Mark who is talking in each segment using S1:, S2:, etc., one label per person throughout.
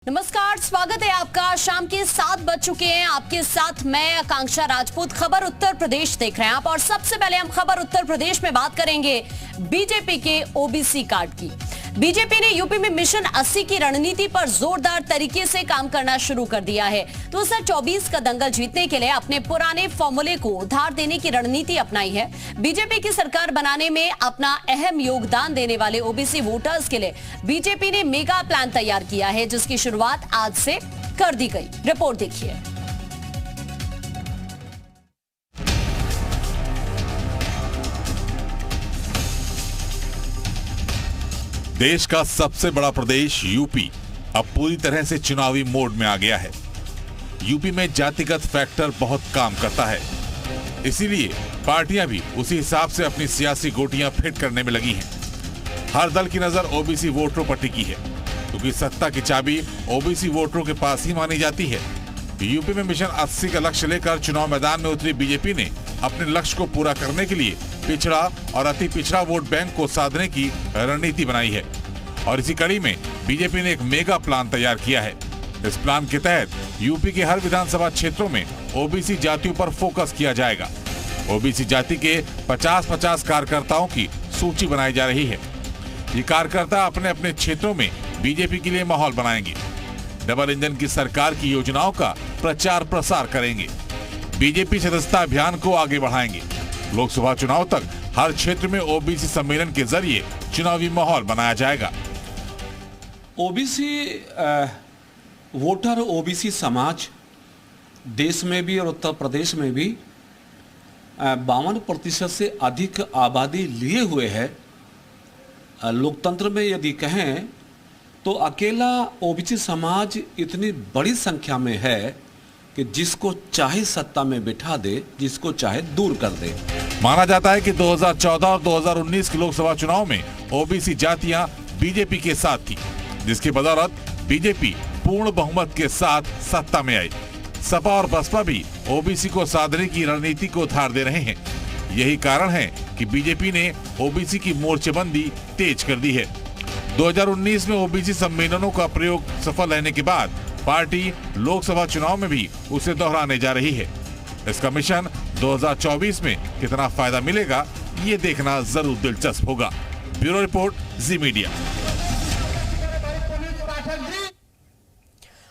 S1: नमस्कार, स्वागत है आपका। शाम के 7 बज चुके हैं। आपके साथ मैं आकांक्षा राजपूत। खबर उत्तर प्रदेश देख रहे हैं आप, और सबसे पहले हम खबर उत्तर प्रदेश में बात करेंगे बीजेपी के ओबीसी कार्ड की। बीजेपी ने यूपी में मिशन 80 की रणनीति पर जोरदार तरीके से काम करना शुरू कर दिया है। 2024 का दंगल जीतने के लिए अपने पुराने फॉर्मूले को उधार देने की रणनीति अपनाई है। बीजेपी की सरकार बनाने में अपना अहम योगदान देने वाले ओबीसी वोटर्स के लिए बीजेपी ने मेगा प्लान तैयार किया है, जिसकी शुरुआत आज से कर दी गई। रिपोर्ट देखिए।
S2: देश का सबसे बड़ा प्रदेश यूपी अब पूरी तरह से चुनावी मोड में आ गया है। यूपी में जातिगत फैक्टर बहुत काम करता है, इसीलिए पार्टियां भी उसी हिसाब से अपनी सियासी गोटियां फिट करने में लगी हैं। हर दल की नजर ओबीसी वोटरों पर टिकी है, क्योंकि सत्ता की चाबी ओबीसी वोटरों के पास ही मानी जाती है। यूपी में मिशन 80 का लक्ष्य लेकर चुनाव मैदान में उतरी बीजेपी ने अपने लक्ष्य को पूरा करने के लिए पिछड़ा और अति पिछड़ा वोट बैंक को साधने की रणनीति बनाई है, और इसी कड़ी में बीजेपी ने एक मेगा प्लान तैयार किया है। इस प्लान के तहत यूपी के हर विधानसभा क्षेत्रों में ओबीसी जातियों पर फोकस किया जाएगा। ओबीसी जाति के 50-50 कार्यकर्ताओं की सूची बनाई जा रही है। ये कार्यकर्ता अपने अपने क्षेत्रों में बीजेपी के लिए माहौल बनाएंगे, डबल इंजन की सरकार की योजनाओं का प्रचार प्रसार करेंगे, बीजेपी सदस्यता अभियान को आगे बढ़ाएंगे। लोकसभा चुनाव तक हर क्षेत्र में ओबीसी सम्मेलन के जरिए चुनावी माहौल बनाया जाएगा।
S3: ओबीसी वोटर, ओबीसी समाज देश में भी और उत्तर प्रदेश में भी 52% से अधिक आबादी लिए हुए है। लोकतंत्र में यदि कहें तो अकेला ओबीसी समाज इतनी बड़ी संख्या में है कि जिसको चाहे सत्ता में बिठा दे, जिसको चाहे दूर कर दे।
S2: माना जाता है कि 2014 और 2019 के लोकसभा चुनाव में ओबीसी जातियां बीजेपी के साथ थी, जिसकी बदौलत बीजेपी पूर्ण बहुमत के साथ सत्ता में आई। सपा और बसपा भी ओबीसी को साधने की रणनीति को उधार दे रहे हैं। यही कारण है कि बीजेपी ने ओबीसी की मोर्चेबंदी तेज कर दी है। 2019 में ओबीसी सम्मेलनों का प्रयोग सफल रहने के बाद पार्टी लोकसभा चुनाव में भी उसे दोहराने जा रही है। इसका मिशन 2024 में कितना फायदा मिलेगा, ये देखना जरूर दिलचस्प होगा। ब्यूरो रिपोर्ट, जी मीडिया।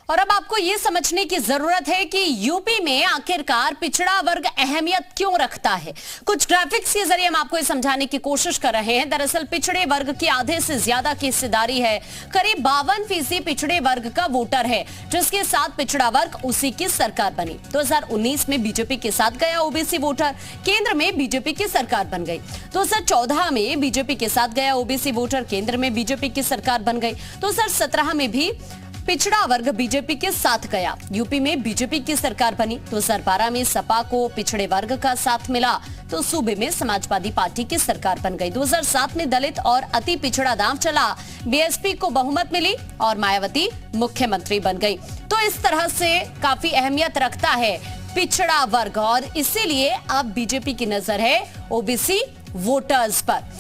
S1: और अब आपको ये समझने की जरूरत है कि यूपी में आखिरकार पिछड़ा वर्ग अहमियत क्यों रखता है। कुछ ग्राफिक्स के जरिए हम आपको ये समझाने की कोशिश कर रहे हैं। दरअसल पिछड़े वर्ग की आधे से ज्यादा की हिस्सेदारी है। करीब 52% पिछड़े वर्ग का वोटर है, जिसके साथ पिछड़ा वर्ग उसी की सरकार बनी। 2019 में बीजेपी के साथ गया ओबीसी वोटर, केंद्र में बीजेपी की सरकार बन गई। 2014 में बीजेपी के साथ गया ओबीसी वोटर, केंद्र में बीजेपी की सरकार बन गई। 2017 में भी पिछड़ा वर्ग बीजेपी के साथ गया, यूपी में बीजेपी की सरकार बनी। 2012 में सपा को पिछड़े वर्ग का साथ मिला, तो सूबे में समाजवादी पार्टी की सरकार बन गई। 2007 में दलित और अति पिछड़ा दांव चला, बीएसपी को बहुमत मिली और मायावती मुख्यमंत्री बन गई। तो इस तरह से काफी अहमियत रखता है पिछड़ा वर्ग, और इसीलिए अब बीजेपी की नजर है ओबीसी वोटर्स पर।